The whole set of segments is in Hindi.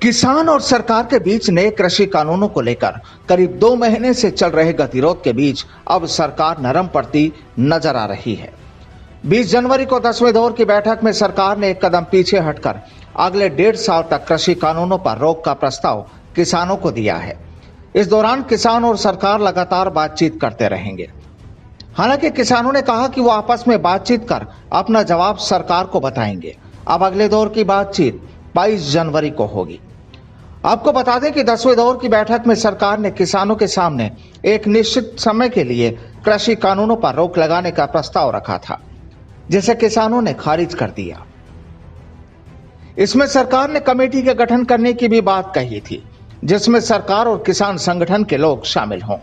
किसान और सरकार के बीच नए कृषि कानूनों को लेकर करीब 2 महीने से चल रहे गतिरोध के बीच अब सरकार नरम पड़ती नजर आ रही है। 20 जनवरी को 10वें दौर की बैठक में सरकार ने एक कदम पीछे हटकर अगले 1.5 साल तक कृषि कानूनों पर रोक का प्रस्ताव किसानों को दिया है। इस दौरान किसान और सरकार लगातार बातचीत करते रहेंगे। हालांकि किसानों ने कहा कि वो आपस में बातचीत कर अपना जवाब सरकार को बताएंगे। अब अगले दौर की बातचीत 22 जनवरी को होगी। आपको बता दें कि 10वें दौर की बैठक में सरकार ने किसानों के सामने एक निश्चित समय के लिए कृषि कानूनों पर रोक लगाने का प्रस्ताव रखा था, जिसे किसानों ने खारिज कर दिया। इसमें सरकार ने कमेटी के गठन करने की भी बात कही थी, जिसमें सरकार और किसान संगठन के लोग शामिल हों।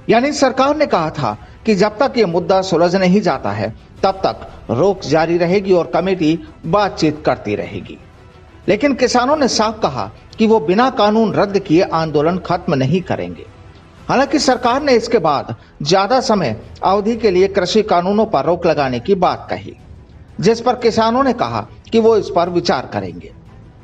यानी सरकार ने कहा था कि जब तक ये मुद्दा सुलझ नहीं जाता है, तब तक रोक जारी रहेगी और कमेटी बातचीत करती रहेगी। लेकिन किसानों ने साफ कहा कि वो बिना कानून रद्द किए आंदोलन खत्म नहीं करेंगे। हालांकि सरकार ने इसके बाद ज्यादा समय अवधि के लिए कृषि कानूनों पर रोक लगाने की बात कही, जिस पर किसानों ने कहा कि वो इस पर विचार करेंगे।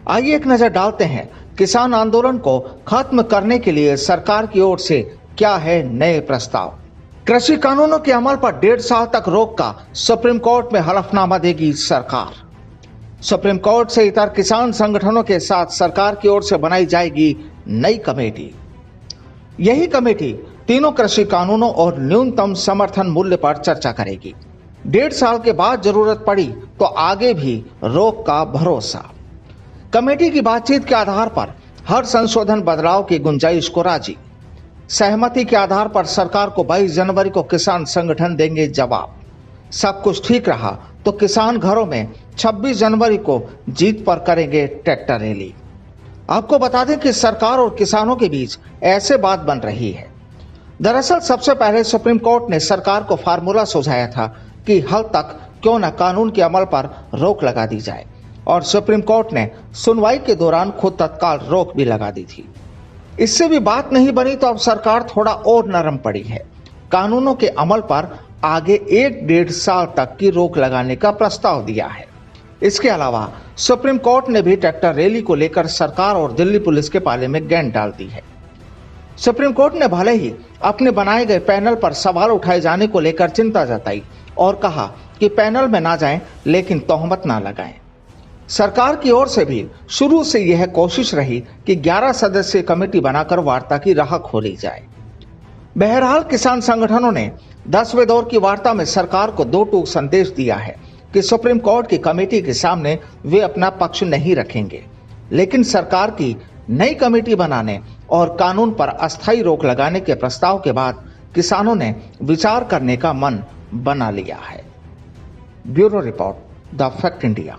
आइए एक नजर डालते हैं किसान आंदोलन को खत्म करने के लिए सरकार की ओर से क्या है नए प्रस्ताव। कृषि कानूनों के अमल पर 1.5 साल तक रोक का सुप्रीम कोर्ट में हलफनामा देगी सरकार। सुप्रीम कोर्ट से इतर किसान संगठनों के साथ सरकार की ओर से बनाई जाएगी नई कमेटी। यही कमेटी तीनों कृषि कानूनों और न्यूनतम समर्थन मूल्य पर चर्चा करेगी। 1.5 साल के बाद जरूरत पड़ी तो आगे भी रोक का भरोसा। कमेटी की बातचीत के आधार पर हर संशोधन बदलाव की गुंजाइश को राजी। सहमति के आधार पर सरकार को 22 जनवरी को किसान संगठन देंगे जवाब। सब कुछ ठीक रहा तो किसान घरों में 26 जनवरी को जीत पर करेंगे ट्रैक्टर रैली। आपको बता दें कि सरकार और किसानों के बीच ऐसे बात बन रही है। दरअसल सबसे पहले सुप्रीम कोर्ट ने सरकार को फार्मूला सुझाया था कि हल तक क्यों न कानून के अमल पर रोक लगा दी जाए, और सुप्रीम कोर्ट ने सुनवाई के दौरान खुद तत्काल रोक भी लगा दी थी। इससे भी बात नहीं बनी तो अब सरकार थोड़ा और नरम पड़ी है। कानूनों के अमल पर आगे 1.5 साल तक की रोक लगाने का प्रस्ताव दिया है। इसके अलावा सुप्रीम कोर्ट ने भी ट्रैक्टर रैली को लेकर सरकार और दिल्ली पुलिस के पाले में गेंद डाल दी है। सुप्रीम कोर्ट ने भले ही अपने बनाए गए पैनल पर सवाल उठाए जाने को लेकर चिंता जताई और कहा कि पैनल में ना जाएं, लेकिन तोहमत ना लगाएं। सरकार की ओर से भी शुरू से यह कोशिश रही कि 11 सदस्यीय कमेटी बनाकर वार्ता की राह खोली जाए। बहरहाल किसान संगठनों ने 10वें दौर की वार्ता में सरकार को 2 टूक संदेश दिया है कि सुप्रीम कोर्ट की कमेटी के सामने वे अपना पक्ष नहीं रखेंगे, लेकिन सरकार की नई कमेटी बनाने और कानून पर अस्थायी रोक लगाने के प्रस्ताव के बाद किसानों ने विचार करने का मन बना लिया है। Bureau report, the fact India.